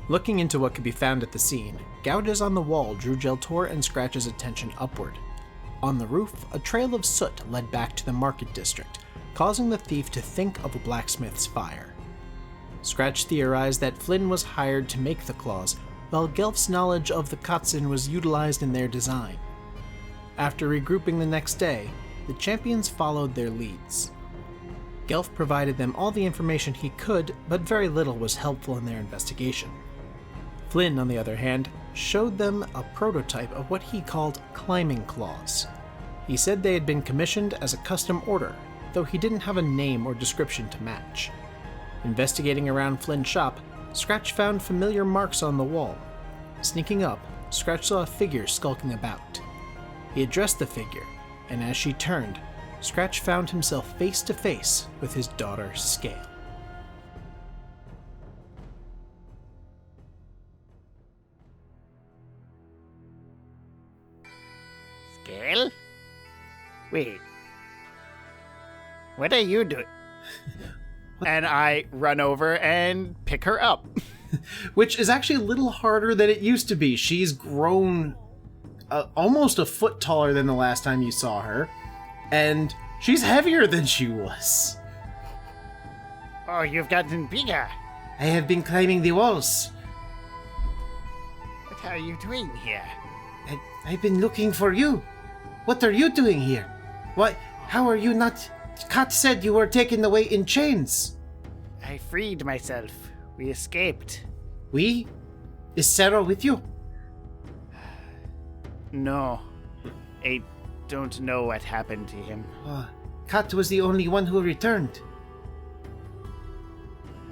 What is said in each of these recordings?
Looking into what could be found at the scene, gouges on the wall drew Jelltur and Scratch's attention upward. On the roof, a trail of soot led back to the market district, causing the thief to think of a blacksmith's fire. Scratch theorized that Flynn was hired to make the claws, while Gelf's knowledge of the Katzen was utilized in their design. After regrouping the next day, the champions followed their leads. Gelf provided them all the information he could, but very little was helpful in their investigation. Flynn, on the other hand, showed them a prototype of what he called climbing claws. He said they had been commissioned as a custom order, though he didn't have a name or description to match. Investigating around Flynn's shop, Scratch found familiar marks on the wall. Sneaking up, Scratch saw a figure skulking about. He addressed the figure, and as she turned, Scratch found himself face to face with his daughter, Scale. Scale? Wait. What are you doing? And I run over and pick her up. Which is actually a little harder than it used to be. She's grown almost a foot taller than the last time you saw her, and she's heavier than she was. Oh, you've gotten bigger. I have been climbing the walls. What are you doing here? I've been looking for you. What are you doing here? Why? How are you not... Kat said you were taken away in chains. I freed myself. We escaped. We? Is Sara with you? No. I don't know what happened to him. Kat was the only one who returned.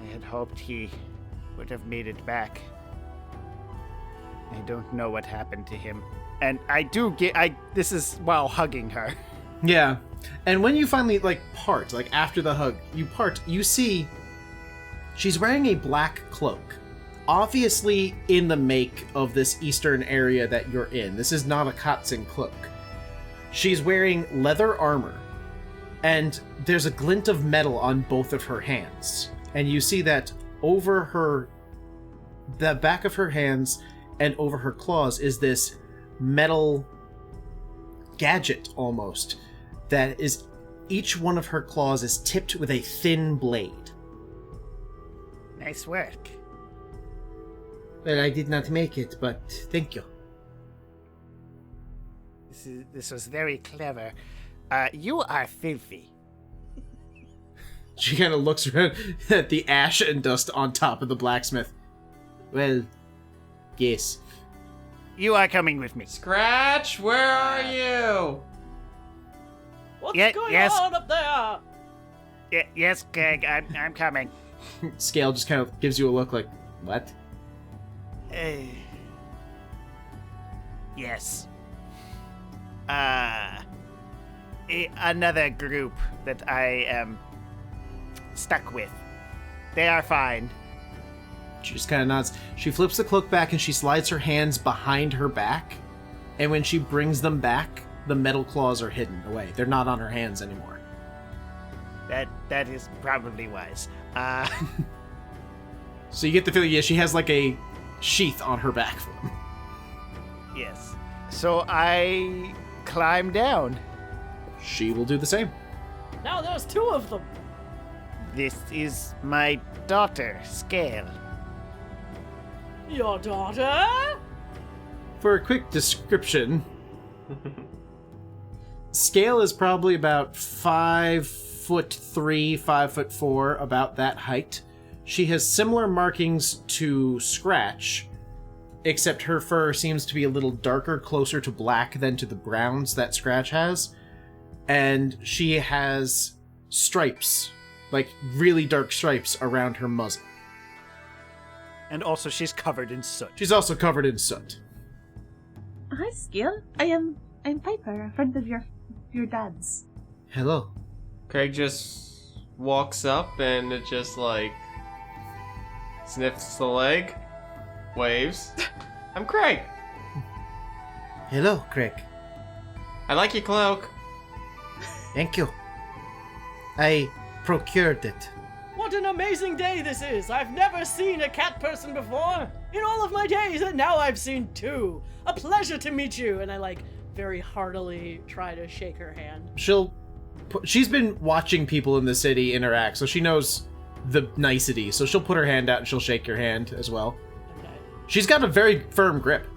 I had hoped he would have made it back. I don't know what happened to him. And this is while hugging her. Yeah. And when you finally, part, after the hug, you see she's wearing a black cloak. Obviously in the make of this eastern area that you're in. This is not a Katzen cloak. She's wearing leather armor, and there's a glint of metal on both of her hands. And you see that over the back of her hands and over her claws is this metal gadget almost that is, each one of her claws is tipped with a thin blade. Nice work. Well, I did not make it, but thank you. This was very clever. You are filthy. She kind of looks around at the ash and dust on top of the blacksmith. Well, yes. You are coming with me. Scratch, where are you? What's going on up there? Yes, Kreg, I'm coming. Scale just kind of gives you a look like, what? Yes. Another group that I am stuck with. They are fine. She just kind of nods. She flips the cloak back and she slides her hands behind her back. And when she brings them back, the metal claws are hidden away. They're not on her hands anymore. That is probably wise. So you get the feeling, yeah, she has like a sheath on her back for them. Yes. So I climb down. She will do the same. Now there's two of them. This is my daughter, Scale. Your daughter? For a quick description, Scale is probably about 5'3", 5'4", about that height. She has similar markings to Scratch, except her fur seems to be a little darker, closer to black than to the browns that Scratch has. And she has stripes, like really dark stripes around her muzzle. And also she's covered in soot. She's also covered in soot. Hi, Scale. I'm Piper, a friend of your dad's. Hello. Kreg just walks up and it just sniffs the leg, waves. I'm Kreg. Hello, Kreg. I like your cloak. Thank you. I procured it. What an amazing day this is! I've never seen a cat person before in all of my days, and now I've seen 2. A pleasure to meet you! And I, very heartily try to shake her hand. She's been watching people in the city interact, so she knows the nicety. So she'll put her hand out and she'll shake your hand as well. Okay. She's got a very firm grip.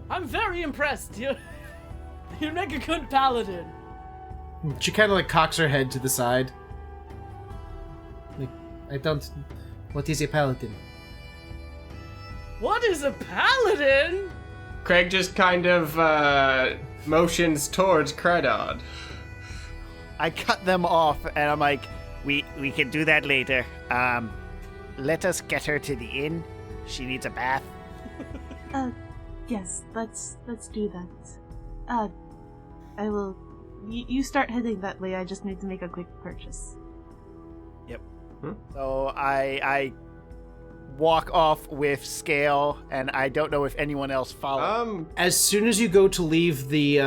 I'm very impressed. You make a good paladin. She kind of cocks her head to the side. I don't... What is a paladin? What is a paladin? Kreg just kind of motions towards Kradod. I cut them off, and I'm like, we can do that later. Let us get her to the inn. She needs a bath. Yes, let's do that. I will... You start heading that way, I just need to make a quick purchase. Yep. So I walk off with Scale, and I don't know if anyone else follows. As soon as you go to leave the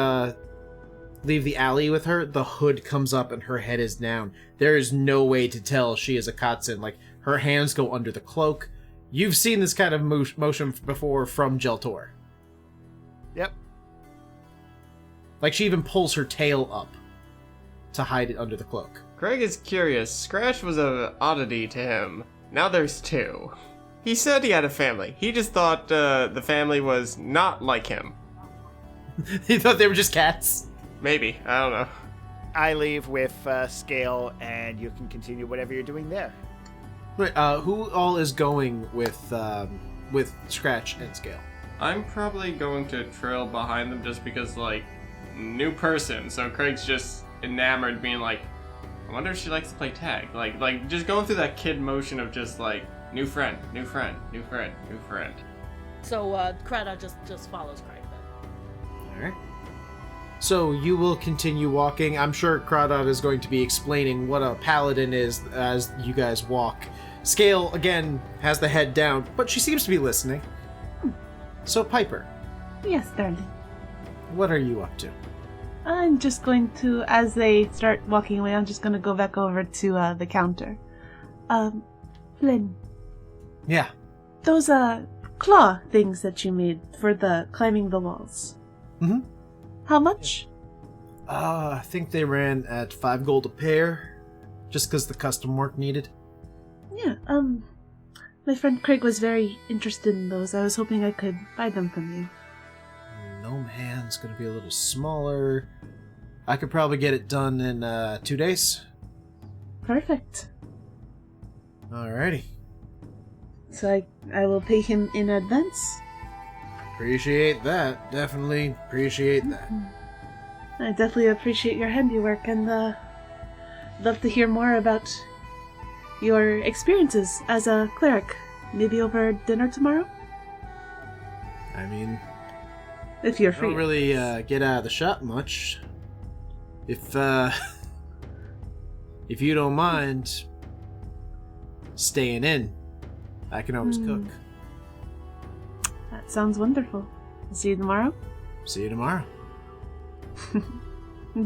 alley with her, the hood comes up and her head is down. There is no way to tell she is a Kotsin. Her hands go under the cloak. You've seen this kind of motion before from Jelltur. Yep. She even pulls her tail up to hide it under the cloak. Kreg is curious. Scratch was an oddity to him. Now there's 2. He said he had a family. He just thought the family was not like him. He thought they were just cats? Maybe. I don't know. I leave with Scale, and you can continue whatever you're doing there. Wait, who all is going with Scratch and Scale? I'm probably going to trail behind them just because, new person. So Craig's just enamored, being like, I wonder if she likes to play tag. Just going through that kid motion of just new friend, new friend, new friend, new friend. So Kradod just follows Kreg then. Alright. So you will continue walking. I'm sure Kradod is going to be explaining what a paladin is as you guys walk. Scale, again, has the head down, but she seems to be listening. So Piper. Yes, darling. What are you up to? I'm just going to, as they start walking away, I'm just going to go back over to the counter. Flynn. Yeah. Those, claw things that you made for the climbing the walls. Mm-hmm. How much? I think they ran at 5 gold a pair, just because the custom work needed. Yeah, my friend Kreg was very interested in those. I was hoping I could buy them from you. Gnome hand's gonna be a little smaller. I could probably get it done in 2 days. Perfect. Alrighty. So I will pay him in advance. Appreciate that. Definitely appreciate that. I definitely appreciate your handiwork and love to hear more about your experiences as a cleric. Maybe over dinner tomorrow? I mean, if you're I free. don't really get out of the shop much. If you don't mind staying in, I can always cook. That sounds wonderful. I'll see you tomorrow. See you tomorrow.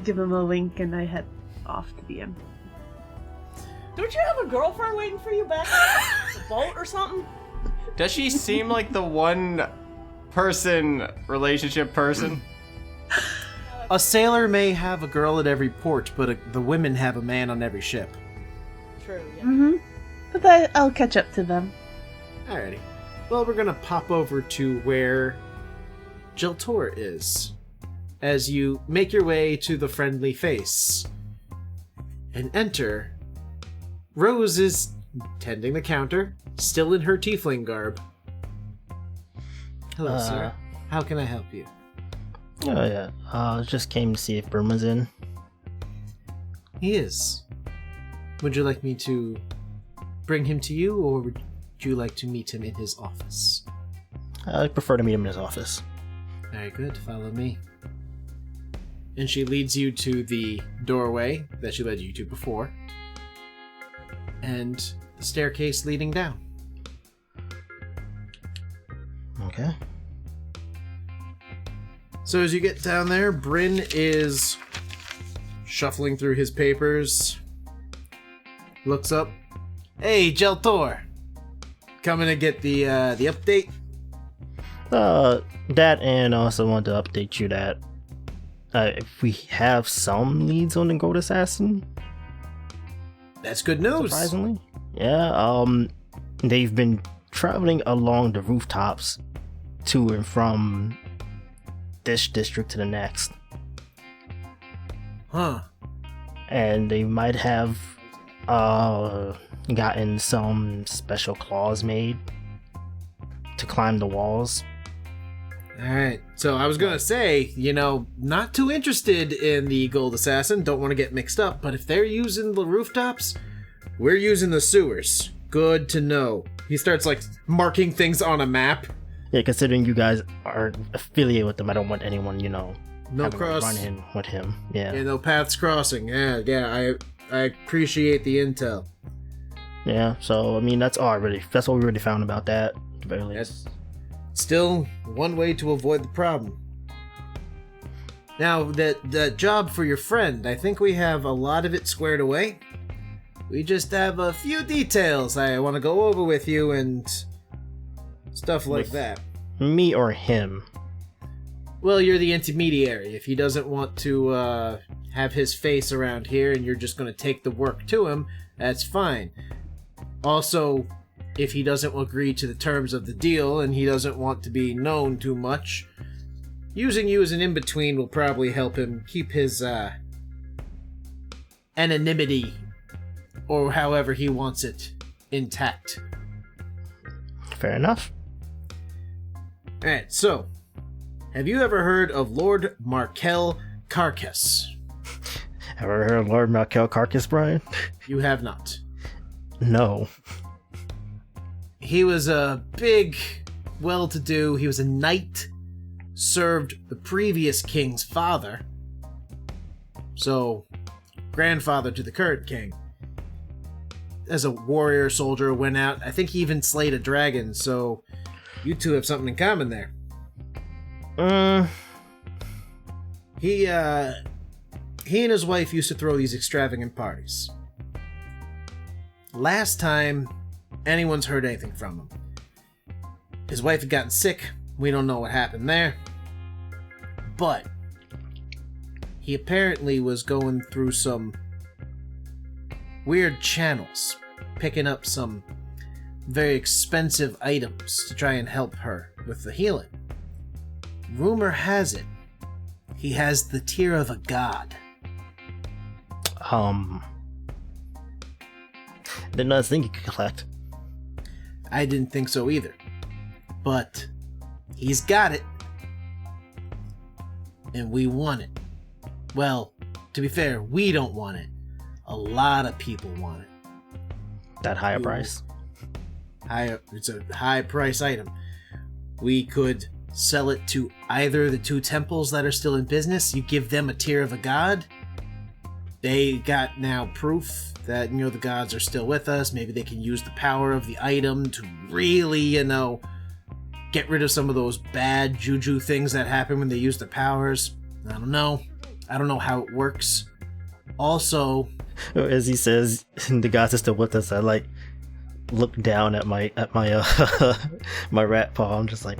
Give him a wink and I head off to the inn. Don't you have a girlfriend waiting for you back on the boat or something? Does she seem like the one relationship person? A sailor may have a girl at every port, but the women have a man on every ship. True, yeah. Mm-hmm. But I'll catch up to them. Alrighty. Well, we're gonna pop over to where Jelltur is, as you make your way to the friendly face and enter. Rose is tending the counter, still in her tiefling garb. Hello, sir. How can I help you? Oh yeah, just came to see if Burma's in. He is. Would you like me to bring him to you, or would you like to meet him in his office? I prefer to meet him in his office. Very good, follow me. And she leads you to the doorway that she led you to before, and the staircase leading down. Okay. So as you get down there, Bryn is shuffling through his papers, looks up. Hey, Jelltur. Coming to get the update? That, and I also want to update you that if we have some leads on the Gold Assassin. That's good news. Surprisingly. Yeah, they've been traveling along the rooftops to and from this district to the next. Huh. And they might have gotten some special claws made to climb the walls. Alright, so I was gonna say, not too interested in the Gold Assassin, don't want to get mixed up, but if they're using the rooftops, we're using the sewers. Good to know. He starts, marking things on a map. Yeah, considering you guys are affiliated with them, I don't want anyone, No having cross. a run-in with him. Yeah. Yeah, no paths crossing. Yeah, I appreciate the intel. Yeah, so, that's what we already found about that, at the very least. That's still one way to avoid the problem. Now, that job for your friend, I think we have a lot of it squared away. We just have a few details I want to go over with you and stuff like With that. Me or him? Well, you're the intermediary. If he doesn't want to have his face around here and you're just going to take the work to him, that's fine. Also, if he doesn't agree to the terms of the deal and he doesn't want to be known too much, using you as an in-between will probably help him keep his anonymity, or however he wants it, intact. Fair enough. Alright, so, have you ever heard of Lord Markel Carcass? Ever heard of Lord MacLeod Carcass, Bryan? You have not. No. He was a big, well-to-do, he was a knight, served the previous king's father, so grandfather to the current king. As a warrior soldier, went out, I think he even slayed a dragon, so you two have something in common there. He and his wife used to throw these extravagant parties. Last time anyone's heard anything from him. His wife had gotten sick. We don't know what happened there. But he apparently was going through some weird channels, picking up some very expensive items to try and help her with the healing. Rumor has it, he has the tear of a god. Didn't I think you could collect? I didn't think so either. But he's got it. And we want it. Well, to be fair, we don't want it. A lot of people want it. That higher Ooh. price? It's a high price item. We could sell it to either the two temples that are still in business. You give them a tier of a god. They got now proof that, the gods are still with us. Maybe they can use the power of the item to really, get rid of some of those bad juju things that happen when they use the powers. I don't know. I don't know how it works. Also, As he says, the gods are still with us, I look down at my my rat paw. I'm just like,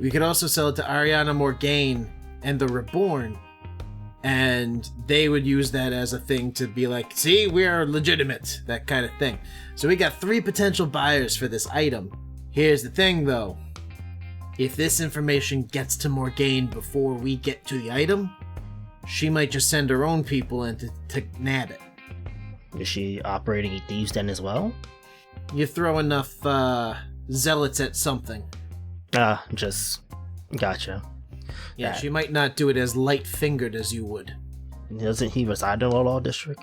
we could also sell it to Ariana Morgaine and the Reborn, and they would use that as a thing to be like, see, we are legitimate, that kind of thing. So we got 3 potential buyers for this item. Here's the thing, though. If this information gets to Morgaine before we get to the item, she might just send her own people in to nab it. is she operating a thieves' den as well? You throw enough zealots at something. Just gotcha. Yeah, That- she might not do it as light-fingered as you would. Doesn't he reside in the Law District?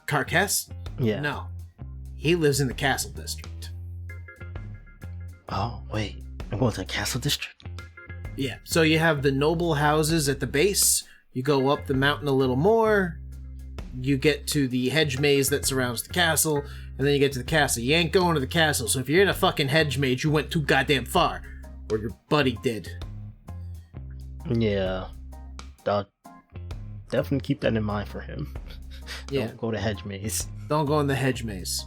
Carcass? Yeah. No. He lives in the Castle District. Oh, wait. I'm going to the Castle District? Yeah, so you have the noble houses at the base. You go up the mountain a little more. You get to the hedge maze that surrounds the castle. And then you get to the castle. You ain't going to the castle, so if you're in a fucking hedge maze, you went too goddamn far. Or your buddy did. Yeah. definitely keep that in mind for him. Yeah. Don't go to hedge maze. Don't go in the hedge maze.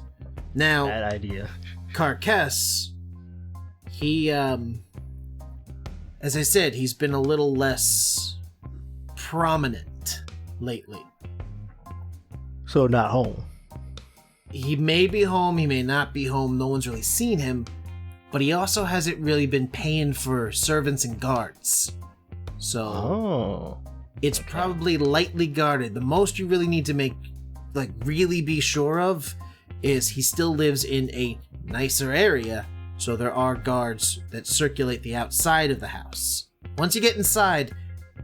Now, Bad idea. Carcass, he, as I said, he's been a little less prominent lately. So not home. He may be home, he may not be home, no one's really seen him, but he also hasn't really been paying for servants and guards. So, it's probably lightly guarded. The most you really need to really be sure of is he still lives in a nicer area, so there are guards that circulate the outside of the house. Once you get inside,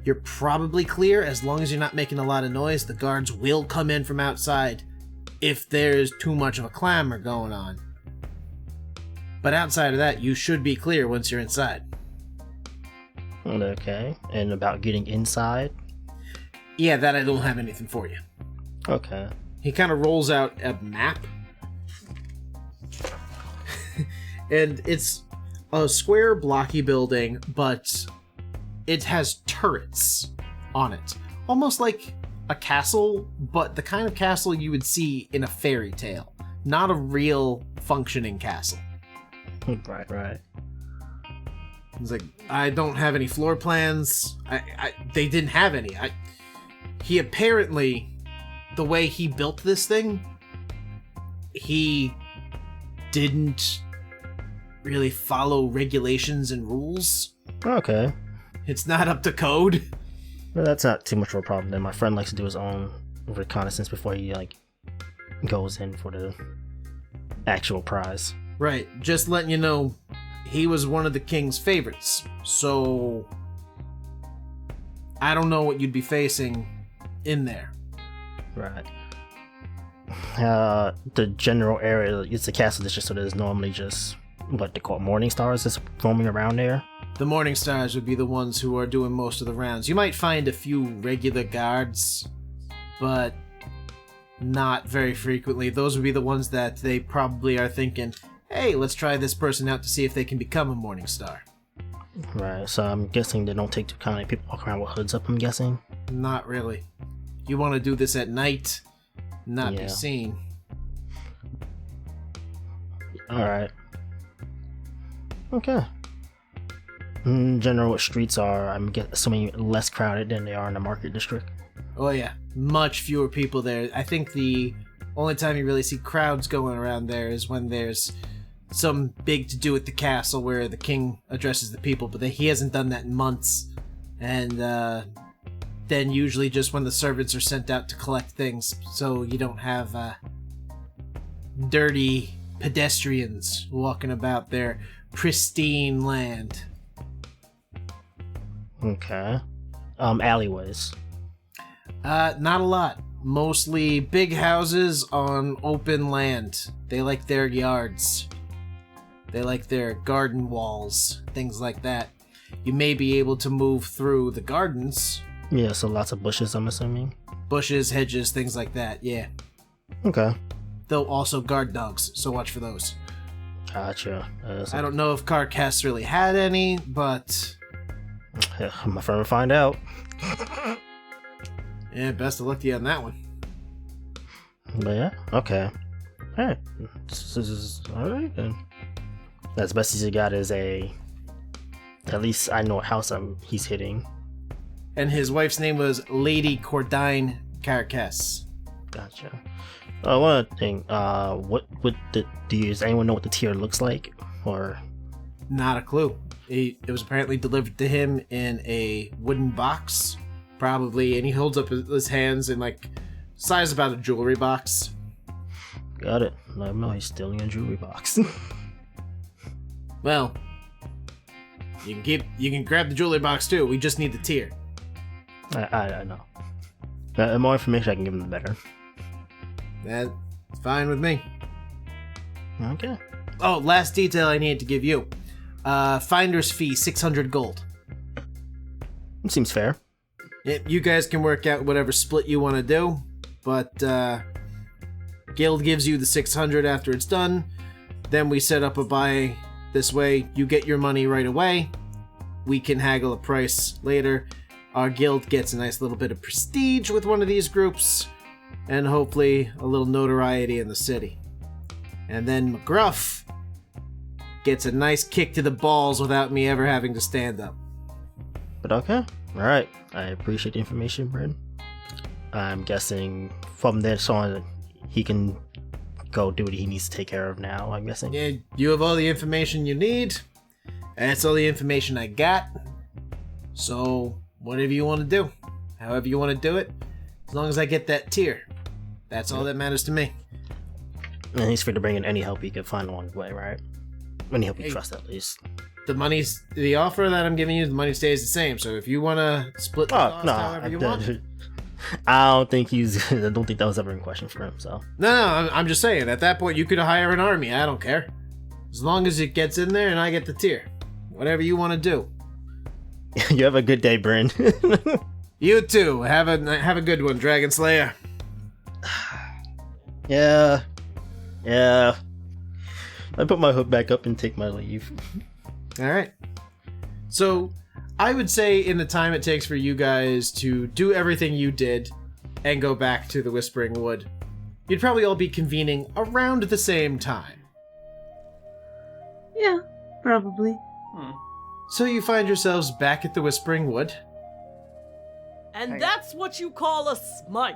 you're probably clear. As long as you're not making a lot of noise, the guards will come in from outside if there's too much of a clamor going on. But outside of that, you should be clear once you're inside. Okay. And about getting inside? Yeah, that I don't have anything for you. Okay. He kind of rolls out a map. And it's a square, blocky building, but it has turrets on it. Almost like a castle, but the kind of castle you would see in a fairy tale. Not a real functioning castle. Right. He's like, I don't have any floor plans. They didn't have any. He apparently, the way he built this thing, he didn't really follow regulations and rules. Okay. It's not up to code. Well, that's not too much of a problem then. My friend likes to do his own reconnaissance before he, goes in for the actual prize. Right, just letting you know, he was one of the king's favorites, so I don't know what you'd be facing in there. Right. The general area, it's a castle district, so there's normally just, what they call morning stars that's roaming around there. The morning stars would be the ones who are doing most of the rounds. You might find a few regular guards, but not very frequently. Those would be the ones that they probably are thinking, hey, let's try this person out to see if they can become a morning star. Right, so I'm guessing they don't take too kindly people walk around with hoods up, I'm guessing? Not really. You want to do this at night, not be seen. Alright. Okay. In general, streets are, I'm assuming, less crowded than they are in the market district. Oh yeah, much fewer people there. I think the only time you really see crowds going around there is when there's some big to-do at the castle where the king addresses the people, but he hasn't done that in months. And then usually just when the servants are sent out to collect things, so you don't have dirty pedestrians walking about their pristine land. Okay. Alleyways. Not a lot. Mostly big houses on open land. They like their yards. They like their garden walls, things like that. You may be able to move through the gardens. Yeah, so lots of bushes, I'm assuming. Bushes, hedges, things like that, yeah. Okay. Though also guard dogs, so watch for those. Gotcha. I don't know if Carcass really had any, but... Yeah, my friend will find out. Yeah, best of luck to you on that one. But yeah, okay. Alright. This is alright then. As best as you got is at least I know what house he's hitting. And his wife's name was Lady Cordine Carcass. Gotcha. One other thing, does anyone know what the tier looks like? Or not a clue. It was apparently delivered to him in a wooden box, probably, and he holds up his hands in size about a jewelry box. Got it. Let him know he's stealing a jewelry box. Well, you can grab the jewelry box too. We just need the tier. I know. The more information I can give him, the better. That's fine with me. Okay. Oh, last detail I need to give you. Finder's fee, 600 gold. Seems fair. You guys can work out whatever split you want to do, but Guild gives you the 600 after it's done. Then we set up a buy this way. You get your money right away. We can haggle a price later. our guild gets a nice little bit of prestige with one of these groups, and hopefully a little notoriety in the city. And then McGruff gets a nice kick to the balls without me ever having to stand up. But okay. Alright. I appreciate the information, Bryn. I'm guessing from this on, he can go do what he needs to take care of now, I'm guessing. Yeah, you have all the information you need. That's all the information I got. So, whatever you want to do, however you want to do it, as long as I get that tier, that's all that matters to me. And he's free to bring in any help he can find along the way, right? Any help you trust, at least. The offer that I'm giving you, the money stays the same. So if you want to split the cost however you want. I don't think that was ever in question for him, so. No, I'm just saying, at that point you could hire an army, I don't care. As long as it gets in there and I get the tier. Whatever you want to do. You have a good day, Bryn. You too. Have a good one, Dragon Slayer. Yeah. I put my hook back up and take my leave. Alright. So, I would say in the time it takes for you guys to do everything you did and go back to the Whispering Wood, you'd probably all be convening around the same time. Yeah, probably. So you find yourselves back at the Whispering Wood. And that's what you call a smite.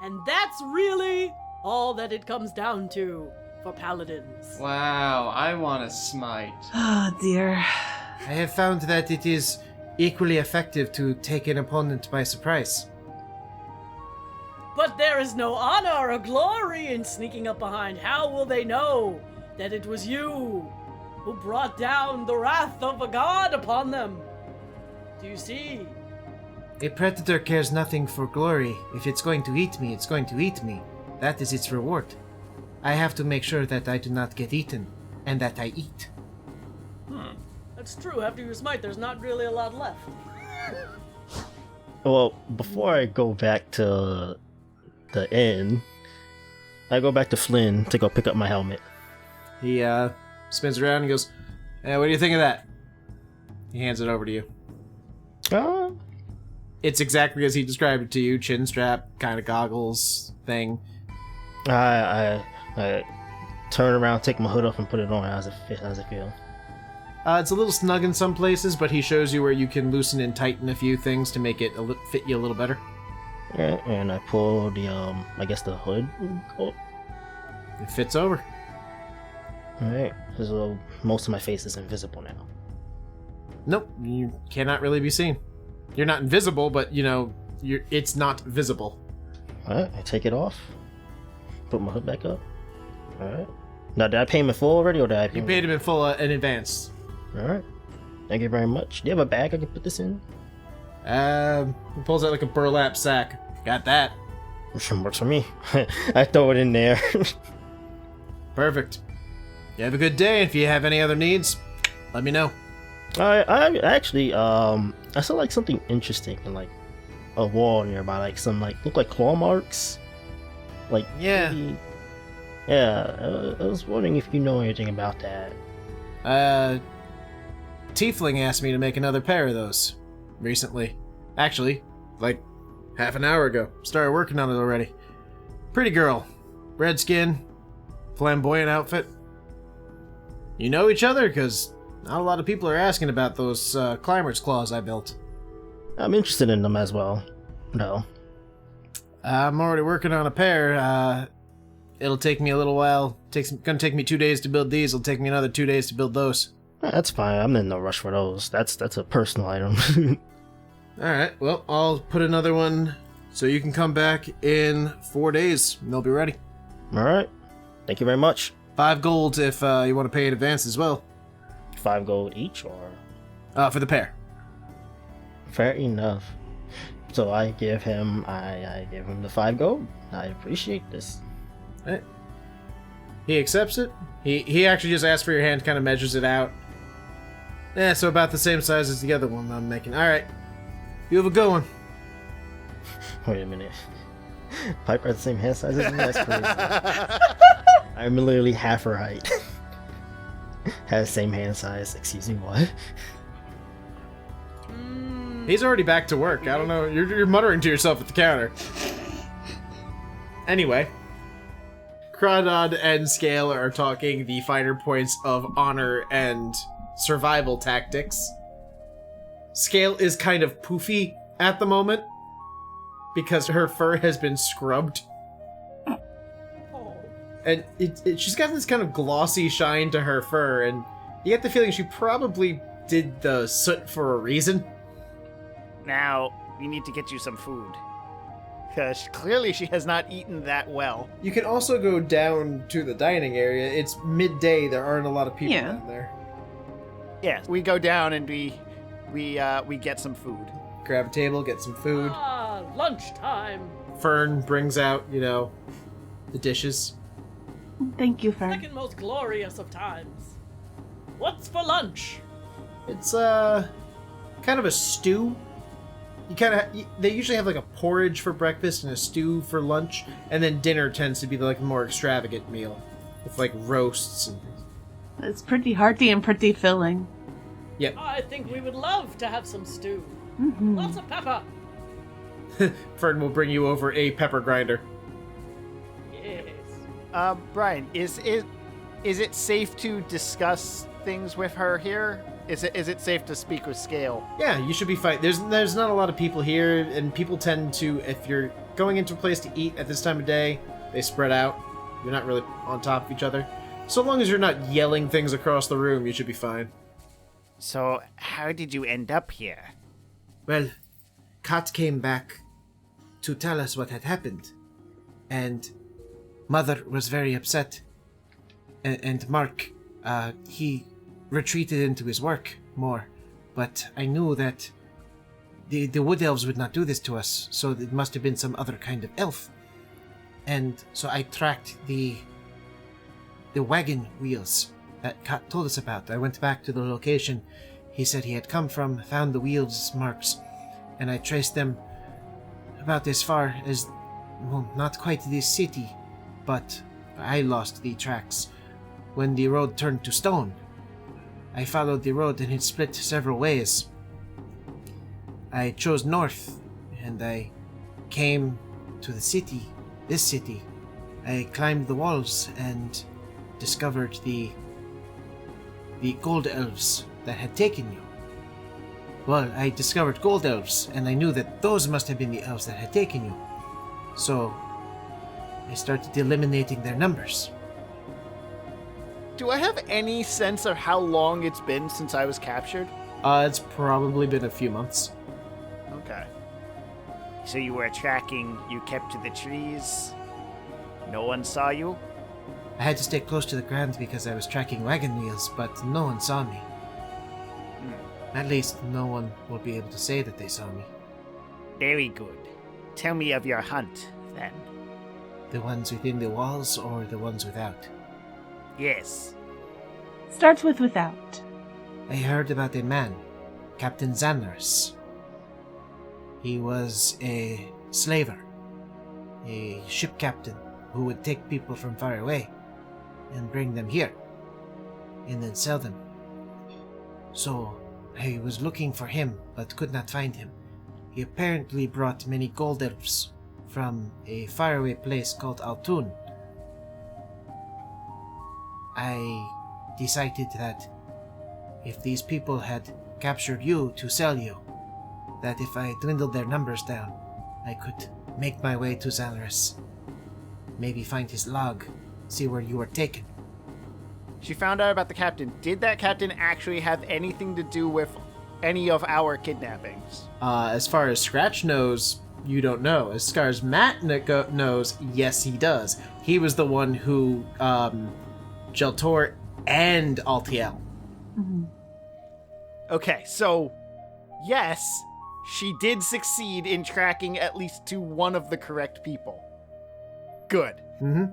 And that's really all that it comes down to for paladins. Wow, I want to smite. Oh dear. I have found that it is equally effective to take an opponent by surprise. But there is no honor or glory in sneaking up behind. How will they know that it was you who brought down the wrath of a god upon them? Do you see? A predator cares nothing for glory. If it's going to eat me, it's going to eat me. That is its reward. I have to make sure that I do not get eaten, and that I eat. That's true. After you smite, there's not really a lot left. Well, before I go back to the inn, I go back to Flynn to go pick up my helmet. He spins around and goes, "Hey, what do you think of that?" He hands it over to you. It's exactly as he described it to you. Chin strap, kind of goggles thing. I turn around, take my hood off, and put it on. How's it feel? It's a little snug in some places, but he shows you where you can loosen and tighten a few things to make it fit you a little better. Yeah, and I pull the I guess the hood. Oh. It fits over. All right, so most of my face is invisible now. Nope, you cannot really be seen. You're not invisible, but it's not visible. All right, I take it off. Put my hood back up. All right. Now, did I pay him in full already, or did I pay You paid him in full in advance. All right. Thank you very much. Do you have a bag I can put this in? He pulls out like a burlap sack. Got that. Works for me. I throw it in there. Perfect. You have a good day. If you have any other needs, let me know. I actually I saw like something interesting in like a wall nearby, like some look like claw marks. Like Yeah. maybe, yeah. I was wondering if you know anything about that. Tiefling asked me to make another pair of those recently. Actually, like half an hour ago. Started working on it already. Pretty girl. Red skin. Flamboyant outfit. You know each other? Because not a lot of people are asking about those climber's claws I built. I'm interested in them as well. No. I'm already working on a pair. It'll take me a little while. Gonna take me 2 days to build these. It'll take me another 2 days to build those. That's fine. I'm in no rush for those. That's a personal item. Alright, well, I'll put another one so you can come back in 4 days and they'll be ready. Alright. Thank you very much. 5 gold if you want to pay in advance as well. 5 gold each, or? For the pair. Fair enough. So I give him the 5 gold. I appreciate this. Right. He accepts it. He actually just asks for your hand, kind of measures it out. Yeah, so about the same size as the other one I'm making. Alright. You have a good one. Wait a minute. Piper has the same hand size as me? That's crazy. I'm literally half her height. Has the same hand size. Excuse me, what? He's already back to work. I don't know. You're muttering to yourself at the counter. Anyway, Kradod and Scale are talking the finer points of honor and survival tactics. Scale is kind of poofy at the moment because her fur has been scrubbed. And she's got this kind of glossy shine to her fur, and you get the feeling she probably did the soot for a reason. Now, we need to get you some food. Because clearly she has not eaten that well. You can also go down to the dining area. It's midday. There aren't a lot of people down there. Yeah, we go down and we get some food. Grab a table, get some food. Lunchtime. Fern brings out, the dishes. Thank you, Fern. Second most glorious of times. What's for lunch? It's kind of a stew. They usually have like a porridge for breakfast and a stew for lunch, and then dinner tends to be like a more extravagant meal with like roasts and things. It's pretty hearty and pretty filling. Yep. I think we would love to have some stew. Mm-hmm. Lots of pepper. Fern will bring you over a pepper grinder. Yes. Bryan, is it safe to discuss things with her here? Is it safe to speak with Scale? Yeah, you should be fine. There's not a lot of people here, and people tend to, if you're going into a place to eat at this time of day, they spread out. You're not really on top of each other. So long as you're not yelling things across the room, you should be fine. So, how did you end up here? Well, Kat came back to tell us what had happened, and Mother was very upset. And Mark, he retreated into his work more, but I knew that the wood elves would not do this to us, so it must have been some other kind of elf. And so I tracked the wagon wheels that Kat told us about. I went back to the location he said he had come from, found the wheels marks, and I traced them about as far as, well, not quite this city, but I lost the tracks when the road turned to stone. I followed the road and it split several ways. I chose north, and I came to the city, this city. I climbed the walls and discovered the gold elves that had taken you. Well, I discovered gold elves, and I knew that those must have been the elves that had taken you. So, I started eliminating their numbers. Do I have any sense of how long it's been since I was captured? It's probably been a few months. Okay. So you were tracking, you kept to the trees, no one saw you? I had to stay close to the ground because I was tracking wagon wheels, but no one saw me. At least, no one will be able to say that they saw me. Very good. Tell me of your hunt, then. The ones within the walls or the ones without? Yes. Starts with without. I heard about a man, Captain Xanarus. He was a slaver, a ship captain who would take people from far away and bring them here, and then sell them. So, I was looking for him, but could not find him. He apparently brought many gold elves from a faraway place called Altun. I decided that if these people had captured you to sell you, that if I dwindled their numbers down, I could make my way to Xanarus. Maybe find his log, see where you were taken. She found out about the captain. Did that captain actually have anything to do with any of our kidnappings? As far as Scratch knows, you don't know. As far as Matt knows, yes, he does. He was the one who, Jelltur and Altiel. Mm-hmm. Okay, so, yes, she did succeed in tracking at least to one of the correct people. Good. Mm-hmm.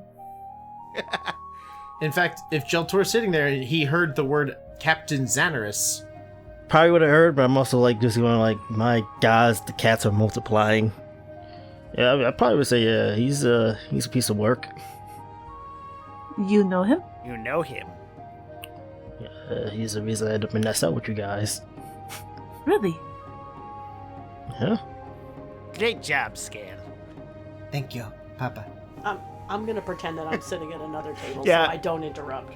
In fact, if Jelltur's sitting there and he heard the word Captain Xanarus, Probably would have heard, but I'm also like just going like, my gosh, the cats are multiplying. Yeah, I probably would say, yeah, he's a piece of work. You know him? You know him. He's the reason I ended up in that cell with you guys. Really? Yeah. Great job, Scale. Thank you, Papa. I'm gonna pretend that I'm sitting at another table Yeah. so I don't interrupt.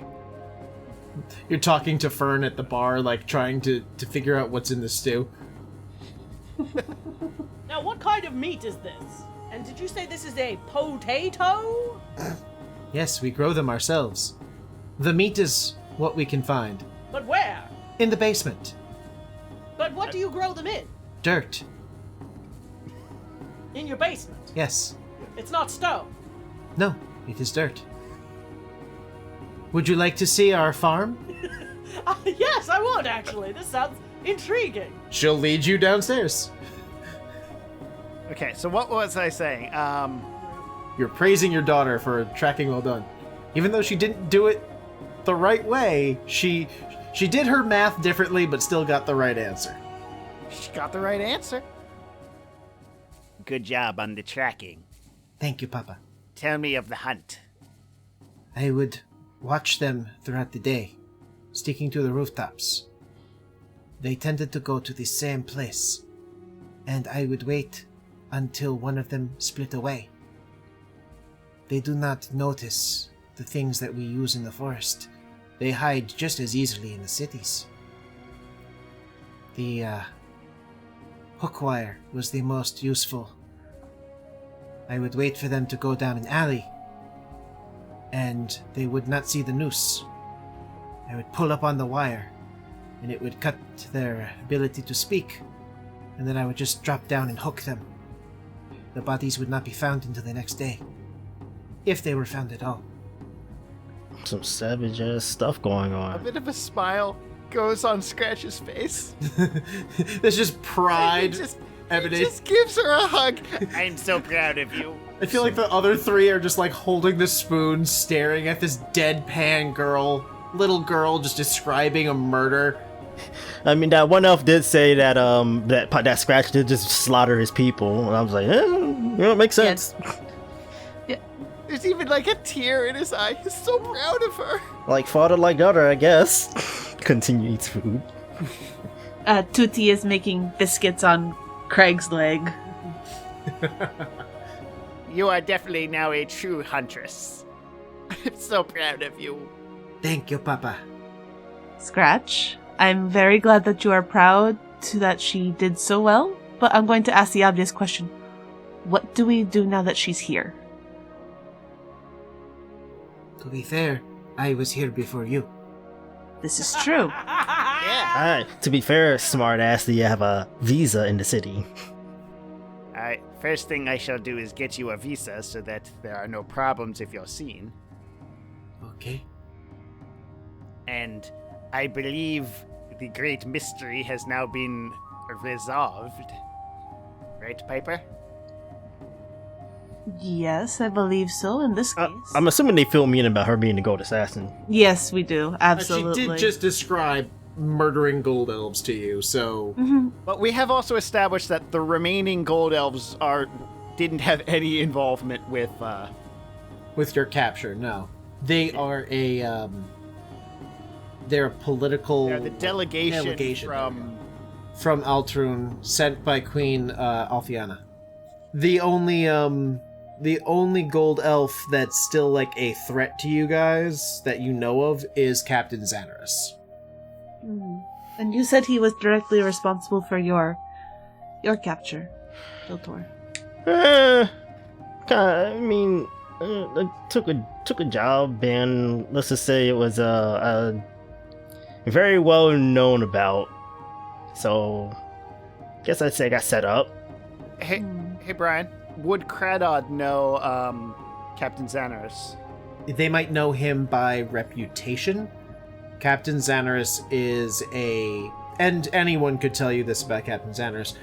You're talking to Fern at the bar, like trying to figure out what's in the stew. Now, what kind of meat is this? And did you say this is a potato? Yes, we grow them ourselves. The meat is what we can find. But where? In the basement. But what do you grow them in? Dirt. In your basement? Yes. It's not stone. No, it is dirt. Would you like to see our farm? Yes, I would actually. This sounds intriguing. She'll lead you downstairs. Okay, so what was I saying? You're praising your daughter for tracking well done. Even though she didn't do it the right way, she did her math differently but still got the right answer. She got the right answer. Good job on the tracking. Thank you, Papa. Tell me of the hunt. I would watch them throughout the day, sticking to the rooftops. They tended to go to the same place, and I would wait until one of them split away. They do not notice the things that we use in the forest. They hide just as easily in the cities. The hook wire was the most useful. I would wait for them to go down an alley, and they would not see the noose. I would pull up on the wire, and it would cut their ability to speak, and then I would just drop down and hook them. The bodies would not be found until the next day, if they were found at all. Some savage ass stuff going A on. bit of a smile goes on Scratch's face. There's just pride He emanating. just gives her a hug. I'm so proud of you. I feel like the other three are just like holding the spoon, staring at this deadpan little girl just describing a murder. I mean, that one elf did say that that Scratch did just slaughter his people, and I was like, it makes sense. There's even like a tear in his eye. He's so proud of her. Like father, like daughter, I guess. Continue eats food. Tutti is making biscuits on Craig's leg. You are definitely now a true huntress. I'm so proud of you. Thank you, Papa. Scratch, I'm very glad that you are proud that she did so well, but I'm going to ask the obvious question. What do we do now that she's here? To be fair, I was here before you. This is true. Yeah. Alright, to be fair, smart ass, do you have a visa in the city? Alright, first thing I shall do is get you a visa so that there are no problems if you're seen. Okay. And I believe the great mystery has now been resolved. Right, Piper? Yes, I believe so in this case. I'm assuming they feel mean about her being the gold assassin. Yes, we do. Absolutely. She did just describe murdering gold elves to you, so... But we have also established that the remaining gold elves didn't have any involvement with With your capture, no. They are they're a political... the delegation Delegation, from from Altrun, sent by Queen Alfiana. The only gold elf that's still like a threat to you guys that you know of is Captain Xanaris. And you said he was directly responsible for your capture, Jelltur. I mean, I took a job, and let's just say it was very well known about. So, guess I'd say I got set up. Hey, Bryan, would Kradod know Captain Xanaris? They might know him by reputation. Captain Xanaris is and anyone could tell you this about Captain Xanaris,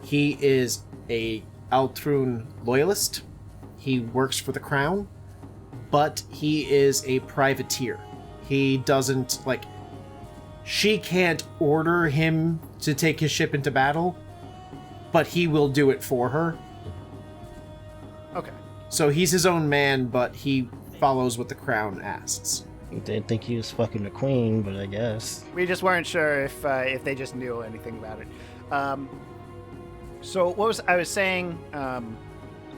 he is a Altrun loyalist. He works for the crown, but he is a privateer. He doesn't, she can't order him to take his ship into battle, but he will do it for her. Okay. So he's his own man, but he follows what the crown asks. Didn't think he was fucking the queen, but I guess. We just weren't sure if they just knew anything about it. So I was saying,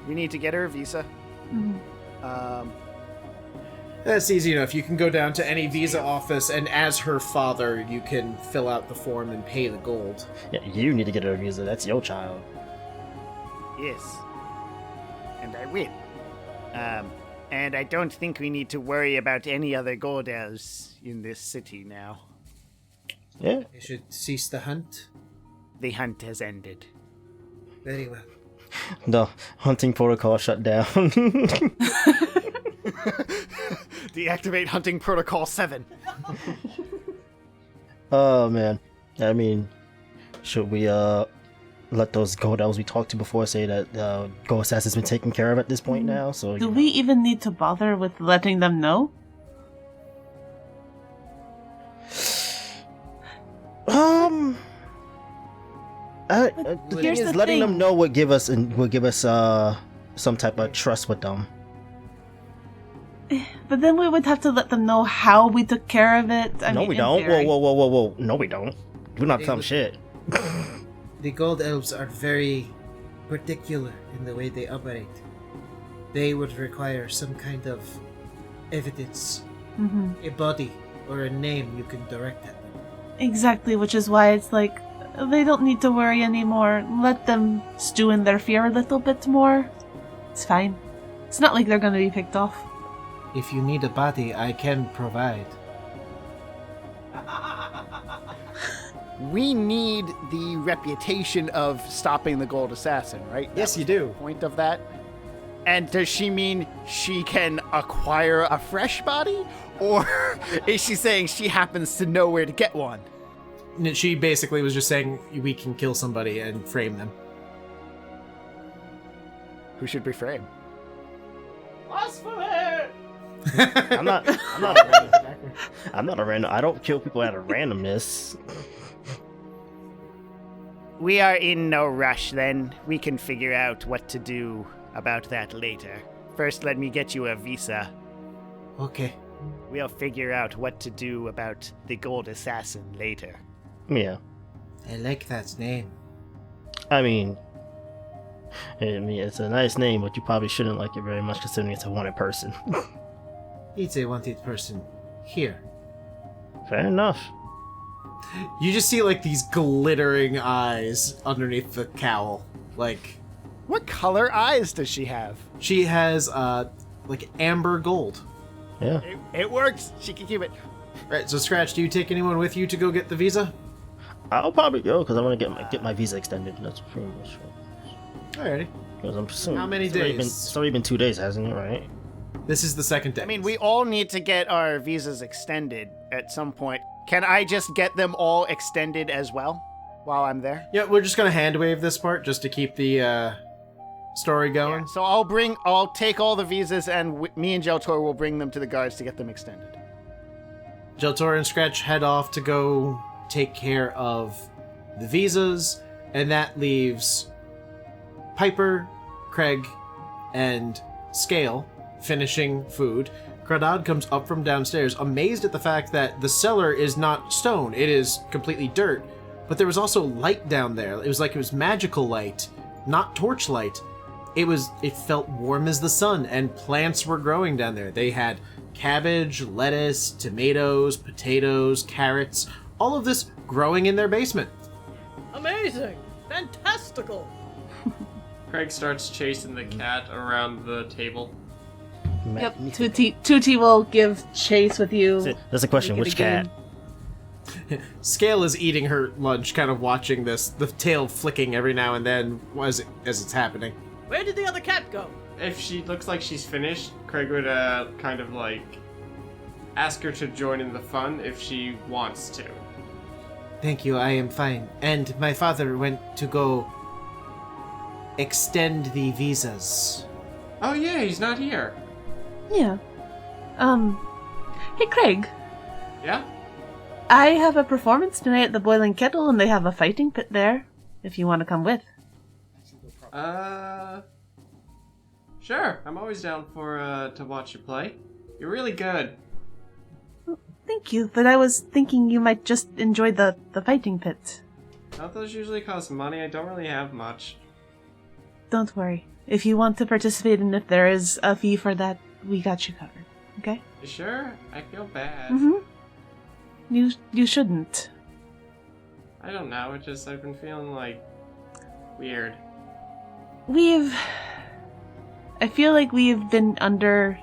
we need to get her a visa. That's easy enough. You can go down to any visa office, and as her father, you can fill out the form and pay the gold. Yeah, you need to get her a visa. That's your child. Yes. And I will. And I don't think we need to worry about any other gold elves in this city now. Yeah. You should cease the hunt. The hunt has ended. Very well. The hunting protocol shut down. Deactivate hunting protocol 7. Oh man. I mean, should we let those gold elves we talked to before say that Gold Assassin's been taken care of at this point now? So Do we even need to bother with letting them know? The thing is, letting them know would give us some type of trust with them. But then we would have to let them know how we took care of it. No, we don't. Whoa. No, we don't. We're not some shit. The gold elves are very particular in the way they operate. They would require some kind of evidence, a body or a name you can direct at them. Exactly, which is why it's like, they don't need to worry anymore. Let them stew in their fear a little bit more. It's fine. It's not like they're gonna be picked off. If you need a body, I can provide. We need the reputation of stopping the Gold Assassin, right? Yes, you do. Point of that. And does she mean she can acquire a fresh body? Or is she saying she happens to know where to get one? She basically was just saying we can kill somebody and frame them. Who should we frame? I'm not a random. I don't kill people out of randomness. We are in no rush then. We can figure out what to do about that later. First, let me get you a visa. Okay. We'll figure out what to do about the Gold Assassin later. Yeah. I like that name. I mean, it's a nice name, but you probably shouldn't like it very much considering it's a wanted person. It's a wanted person. Here. Fair enough. You just see like these glittering eyes underneath the cowl. Like, What color eyes does she have? she has like amber gold. Yeah. It works. She can keep it. Right, so Scratch, do you take anyone with you to go get the visa? I'll probably go because I want to get my visa extended. That's pretty much it. Alrighty. Because I'm assuming How many it's already days? it's already been 2 days, hasn't it? Right? This is the second day. I mean, we all need to get our visas extended at some point. Can I just get them all extended as well while I'm there? Yeah, we're just gonna hand wave this part just to keep the story going. Yeah, so I'll take all the visas and me and Jelltur will bring them to the guards to get them extended. Jelltur and Scratch head off to go take care of the visas, and that leaves Piper, Kreg, and Scale finishing food. Kradod comes up from downstairs, amazed at the fact that the cellar is not stone, it is completely dirt. But there was also light down there. It was like it was magical light, not torchlight. It felt warm as the sun, and plants were growing down there. They had cabbage, lettuce, tomatoes, potatoes, carrots, all of this growing in their basement. Amazing! Fantastical! Kreg starts chasing the cat around the table. Yep, Tutti will give chase with you. That's a question. Make it Which a game. cat? Scale is eating her lunch, kind of watching this, the tail flicking every now and then as it's happening. Where did the other cat go? If she looks like she's finished, Kreg would kind of like ask her to join in the fun if she wants to. Thank you, I am fine. And my father went to go extend the visas. Oh yeah, he's not here. Yeah. Hey Craig, Yeah? I have a performance tonight at the Boiling Kettle and they have a fighting pit there, if you want to come with. Sure. I'm always down for to watch you play. You're really good. Thank you, but I was thinking you might just enjoy the fighting pit. Don't those usually cost money? I don't really have much. Don't worry. If you want to participate and if there is a fee for that, we got you covered. Okay? You sure? I feel bad. Mm-hmm. You shouldn't. I don't know, I've been feeling like weird. I feel like we've been under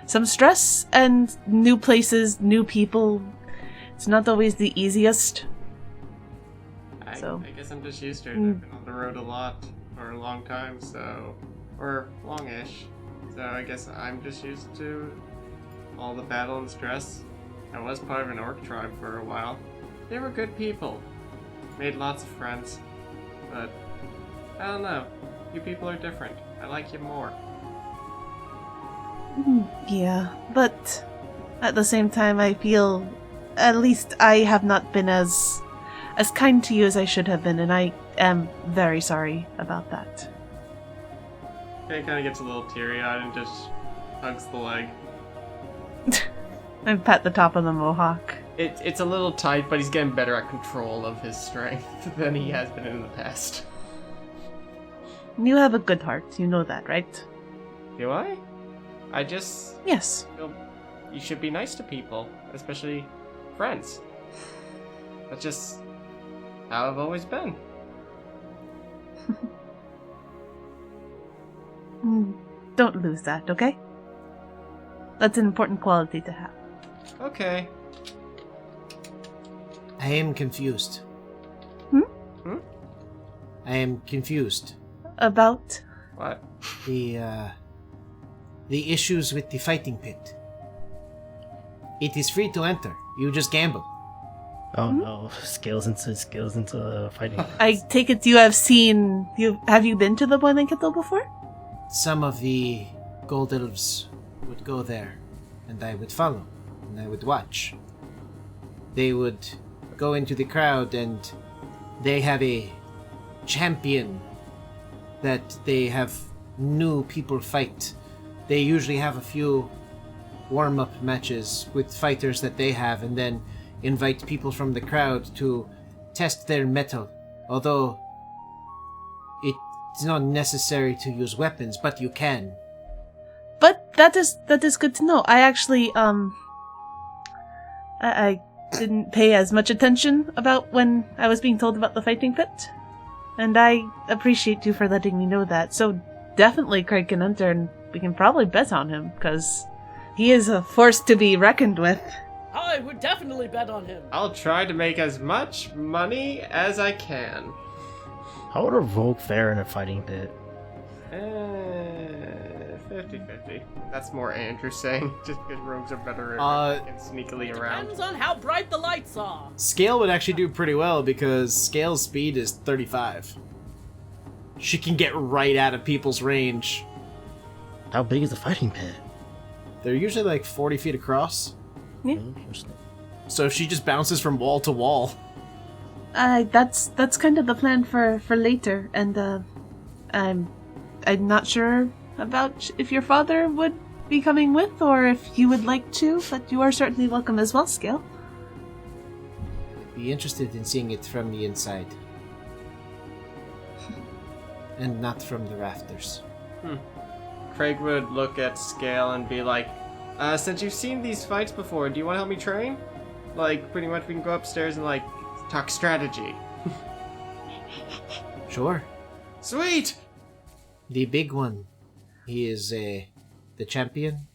some stress and new places, new people. It's not always the easiest. I guess I'm just used to it. I've been on the road a lot for a long time, or longish. So I guess I'm just used to all the battle and stress. I was part of an orc tribe for a while. They were good people. Made lots of friends. But I don't know. You people are different. I like you more. Yeah, but at the same time I feel at least I have not been as kind to you as I should have been, and I am very sorry about that. He kind of gets a little teary-eyed and just hugs the leg. And pat the top of the mohawk. It's a little tight, but he's getting better at control of his strength than he has been in the past. You have a good heart, you know that, right? Do I? I just Yes. feel you should be nice to people, especially friends. That's just how I've always been. Don't lose that, okay? That's an important quality to have. Okay. I am confused. Hmm? I am confused. About? What? The issues with the fighting pit. It is free to enter. You just gamble. Oh no, scales into fighting. I take it you have seen... Have you been to the Boiling Kettle before? Some of the gold elves would go there, and I would follow, and I would watch. They would go into the crowd, and they have a champion that they have new people fight. They usually have a few warm-up matches with fighters that they have, and then invite people from the crowd to test their mettle. Although it's not necessary to use weapons, but you can. But that is good to know. I actually I didn't pay as much attention about when I was being told about the fighting pit, and I appreciate you for letting me know that. So definitely Kreg can enter, and we can probably bet on him because he is a force to be reckoned with. I would definitely bet on him. I'll try to make as much money as I can. How would a rogue fare in a fighting pit? 50-50. That's more Andrew saying, just because rogues are better at sneakily around. Depends on how bright the lights are. Scale would actually do pretty well because Scale's speed is 35. She can get right out of people's range. How big is the fighting pit? They're usually like 40 feet across. Yeah. Interesting. So she just bounces from wall to wall. That's kind of the plan for later, and I'm not sure about if your father would be coming with or if you would like to, but you are certainly welcome as well, Scale. Be interested in seeing it from the inside. And not from the rafters. Kreg would look at Scale and be like, since you've seen these fights before, do you want to help me train? Like, pretty much we can go upstairs and, like, talk strategy. Sure. Sweet! The big one. He is the champion.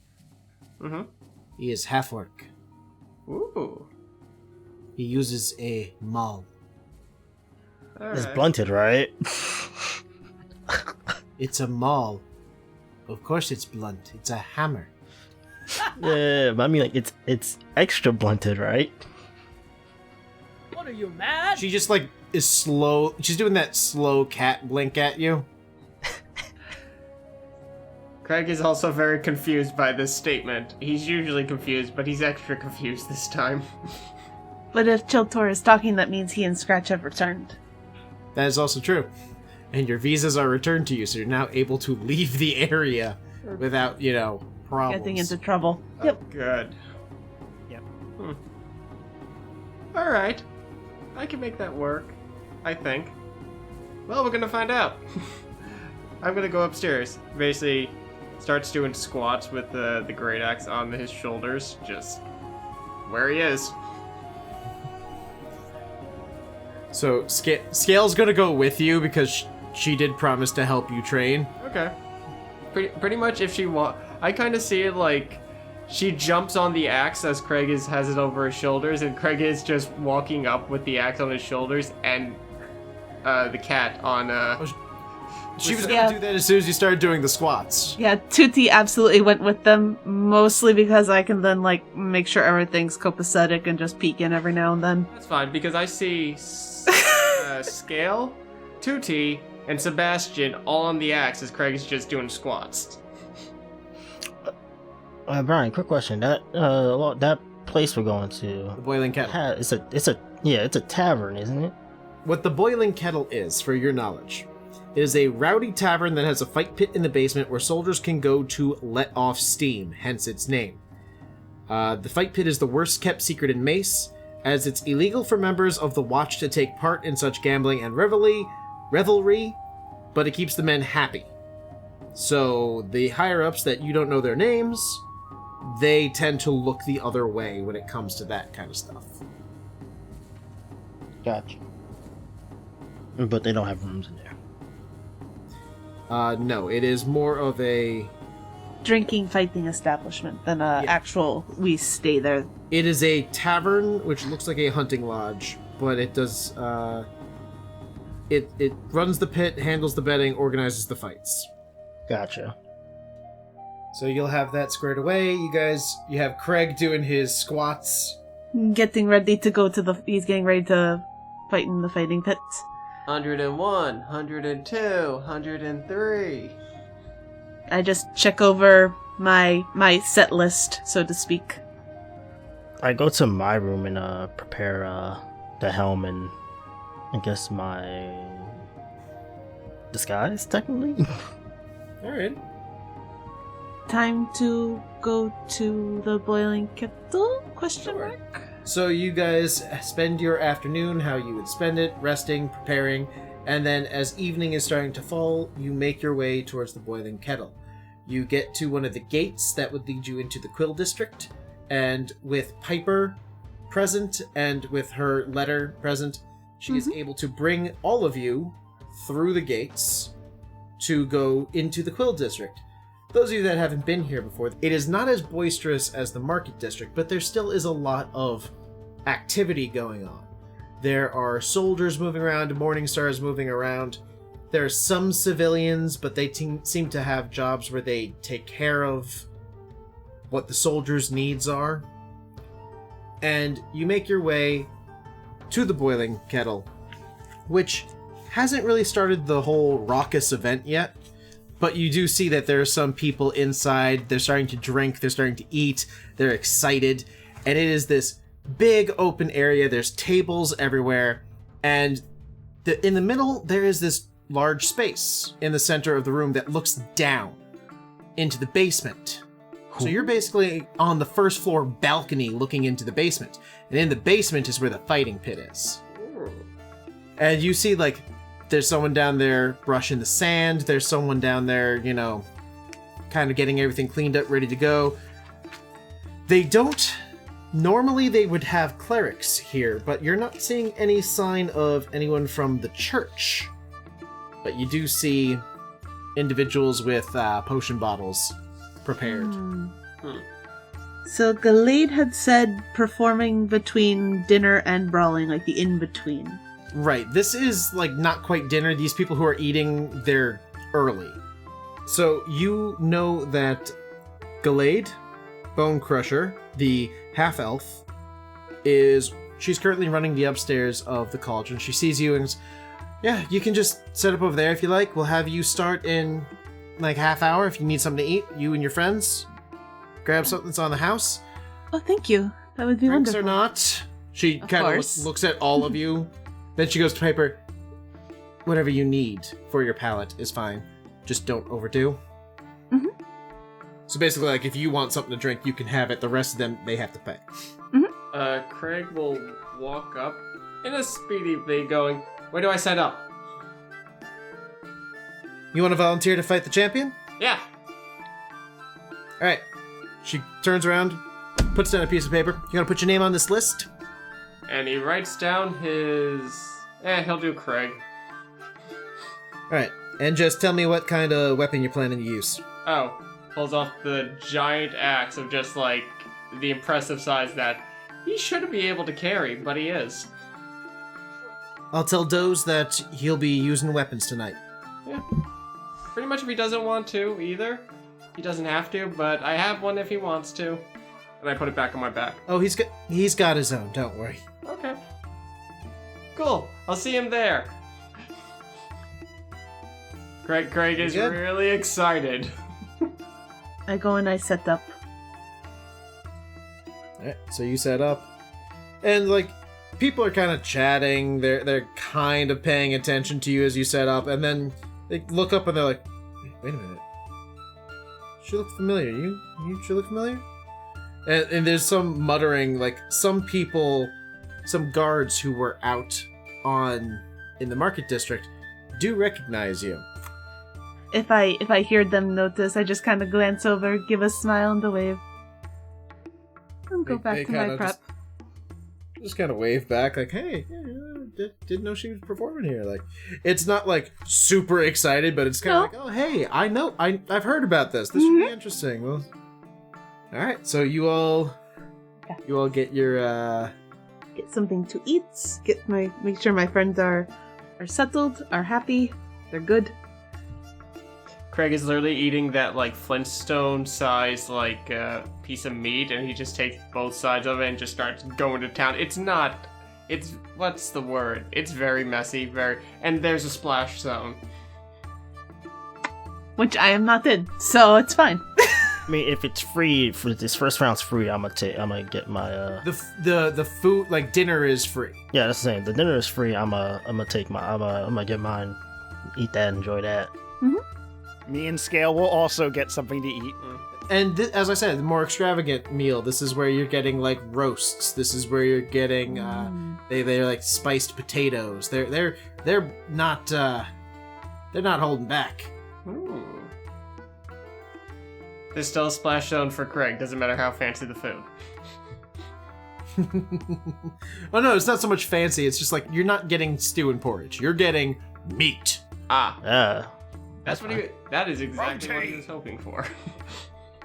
Mm-hmm. He is half-orc. Ooh. He uses a maul. It's Alright. blunted, right? It's a maul. Of course it's blunt. It's a hammer. Yeah, but I mean, like, it's extra blunted, right? What are you, mad? She just like is slow. She's doing that slow cat blink at you. Kreg is also very confused by this statement. He's usually confused, but he's extra confused this time. But if Jelltur is talking, that means he and Scratch have returned. That is also true. And your visas are returned to you, so you're now able to leave the area without, problems. Getting into trouble. Oh, good. Yep. Alright. I can make that work. I think. Well, we're gonna find out. I'm gonna go upstairs. Basically, starts doing squats with the great axe on his shoulders, just where he is. So Scale's gonna go with you because she did promise to help you train. Okay. Pretty much if she I kind of see it like she jumps on the axe as Kreg has it over his shoulders, and Kreg is just walking up with the axe on his shoulders, and the cat on She was gonna do that as soon as you started doing the squats. Yeah, Tutti absolutely went with them, mostly because I can then, like, make sure everything's copacetic and just peek in every now and then. That's fine, because I see Scale, Tutti, and Sebastian all on the axe as Kreg is just doing squats. Brian, quick question. That place we're going to, The Boiling Kettle. it's a tavern, isn't it? What the Boiling Kettle is, for your knowledge, it is a rowdy tavern that has a fight pit in the basement where soldiers can go to let off steam, hence its name. The fight pit is the worst kept secret in Mace, as it's illegal for members of the Watch to take part in such gambling and revelry, but it keeps the men happy. So the higher-ups that you don't know their names, they tend to look the other way when it comes to that kind of stuff. Gotcha. But they don't have rooms in there. No, it is more of a... Drinking, fighting establishment than a actual, we stay there. It is a tavern, which looks like a hunting lodge, but it does, It runs the pit, handles the betting, organizes the fights. Gotcha. So you'll have that squared away. You have Kreg doing his squats. Getting ready to go to he's getting ready to fight in the fighting pit. 101, 102, 103. I just check over my set list, so to speak. I go to my room and prepare the helm and I guess my disguise, technically. Alright. Time to go to the Boiling Kettle? Question mark? So you guys spend your afternoon how you would spend it, resting, preparing, and then as evening is starting to fall, you make your way towards the Boiling Kettle. You get to one of the gates that would lead you into the Quill District, and with Piper present and with her letter present, she is able to bring all of you through the gates to go into the Quill District. Those of you that haven't been here before, it is not as boisterous as the Market District, but there still is a lot of activity going on. There are soldiers moving around, Morningstars moving around. There are some civilians, but they seem to have jobs where they take care of what the soldiers' needs are. And you make your way to the Boiling Kettle, which hasn't really started the whole raucous event yet. But you do see that there are some people inside. They're starting to drink. They're starting to eat. They're excited. And it is this big open area. There's tables everywhere. And in the middle, there is this large space in the center of the room that looks down into the basement. So you're basically on the first floor balcony looking into the basement. And in the basement is where the fighting pit is. And you see, like, there's someone down there brushing the sand. There's someone down there, kind of getting everything cleaned up, ready to go. Normally they would have clerics here, but you're not seeing any sign of anyone from the church. But you do see individuals with potion bottles prepared. So Gallade had said performing between dinner and brawling, like the in-between. Right, this is, like, not quite dinner. These people who are eating, they're early. So you know that Gallade, Bone Crusher, the half-elf, she's currently running the upstairs of the cauldron. She sees you and goes, yeah, you can just set up over there if you like. We'll have you start in, like, half hour if you need something to eat. You and your friends. Grab something that's on the house. Oh, thank you. That would be Drinks wonderful. or not. She kind of looks at all of you. Then she goes to Piper. Whatever you need for your palate is fine. Just don't overdo. Mm-hmm. So basically, like, if you want something to drink, you can have it. The rest of them, they have to pay. Kreg will walk up in a speedy way going, Where do I set up? You want to volunteer to fight the champion? Yeah. All right. She turns around, puts down a piece of paper. You want to put your name on this list? And he writes down his... he'll do Kreg. All right. And just tell me what kind of weapon you're planning to use. Oh, pulls off the giant axe of just, like, the impressive size that he shouldn't be able to carry, but he is. I'll tell Doze that he'll be using weapons tonight. Yeah. Pretty much if he doesn't want to, either. He doesn't have to, but I have one if he wants to. And I put it back on my back. Oh, he's got his own, don't worry. Okay. Cool. I'll see him there. Kreg is good? really excited. I go and I set up. Alright, so you set up. And, like, people are kind of chatting. They're kind of paying attention to you as you set up. And then they look up and they're like, wait a minute. She look familiar. You sure look familiar? And there's some muttering, like, some people, some guards who were out in the market district do recognize you. If I hear them notice, I just kind of glance over, give a smile and a wave, and go back to my prep. Just kind of wave back, like, hey, didn't know she was performing here. Like, it's not like super excited, but it's kind of like, oh, hey, I've heard about this. This should be interesting. Well, all right, so you all get your get something to eat. Make sure my friends are settled, are happy, they're good. Kreg is literally eating that, like, Flintstone-sized, like, piece of meat, and he just takes both sides of it and just starts going to town. What's the word? It's very messy, and there's a splash zone. Which I am not in, so it's fine. I mean, if it's free, if this first round's free, I'm gonna get my the food, like, dinner is free. Yeah, that's the same. The dinner is free. I'm gonna get mine, eat that, enjoy that. Mm-hmm. Me and Scale will also get something to eat. And as I said, the more extravagant meal. This is where you're getting, like, roasts. This is where you're getting they're like spiced potatoes. They're not holding back. Ooh. There's still a splash zone for Kreg. Doesn't matter how fancy the food. Oh no, it's not so much fancy. It's just like you're not getting stew and porridge. You're getting meat. That is exactly what he was hoping for.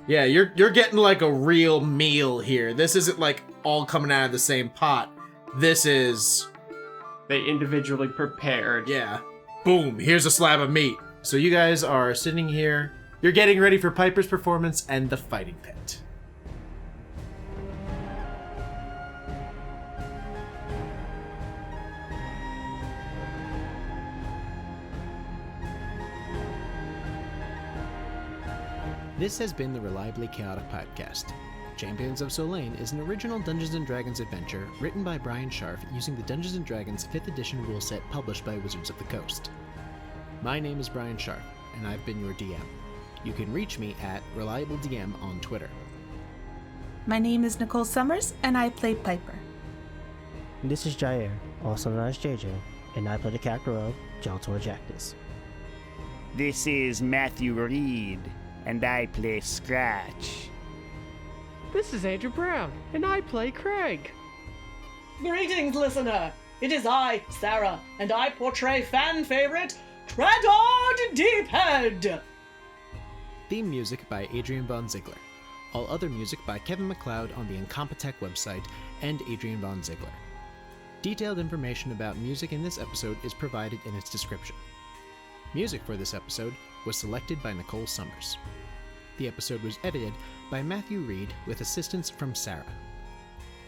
Yeah, you're getting, like, a real meal here. This isn't, like, all coming out of the same pot. This is... They individually prepared. Yeah. Boom, here's a slab of meat. So you guys are sitting here. You're getting ready for Piper's performance and the fighting pit. This has been the Reliably Chaotic podcast. Champions of Solane is an original Dungeons & Dragons adventure written by Bryan Scharf using the Dungeons & Dragons 5th edition rule set published by Wizards of the Coast. My name is Bryan Scharf, and I've been your DM. You can reach me at ReliableDM on Twitter. My name is Nicole Summers, and I play Piper. This is Jair, also known as JJ, and I play the character of Jelltur Jactus. This is Matthew Reed, and I play Scratch. This is Andrew Brown, and I play Kreg. Greetings, listener. It is I, Sara, and I portray fan favorite Kradod Deephead. Theme music by Adrian von Ziegler. All other music by Kevin MacLeod on the Incompetech website and Adrian von Ziegler. Detailed information about music in this episode is provided in its description. Music for this episode was selected by Nicole Summers. The episode was edited by Matthew Reed with assistance from Sara.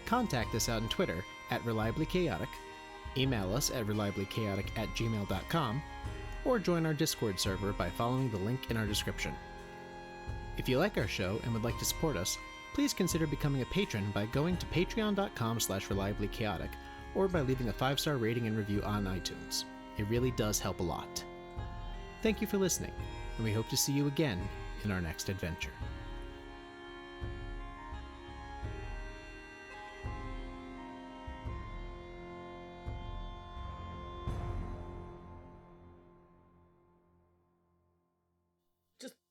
Contact us out on Twitter at Reliably Chaotic, email us at reliablychaotic@gmail.com, or join our Discord server by following the link in our description. If you like our show and would like to support us, please consider becoming a patron by going to patreon.com/reliablychaotic or by leaving a 5-star rating and review on iTunes. It really does help a lot. Thank you for listening, and we hope to see you again in our next adventure.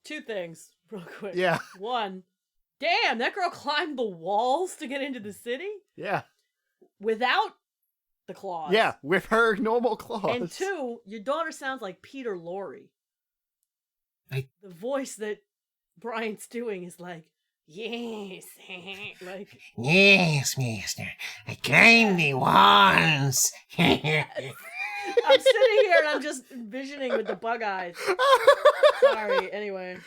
2 things, real quick. Yeah. 1, damn, that girl climbed the walls to get into the city Yeah. without the claws. Yeah, with her normal claws. And 2, your daughter sounds like Peter Lorre. The voice that Brian's doing is like, yes, like, Yes, mister. I climbed the walls. I'm sitting here and I'm just envisioning with the bug eyes. Sorry, anyway.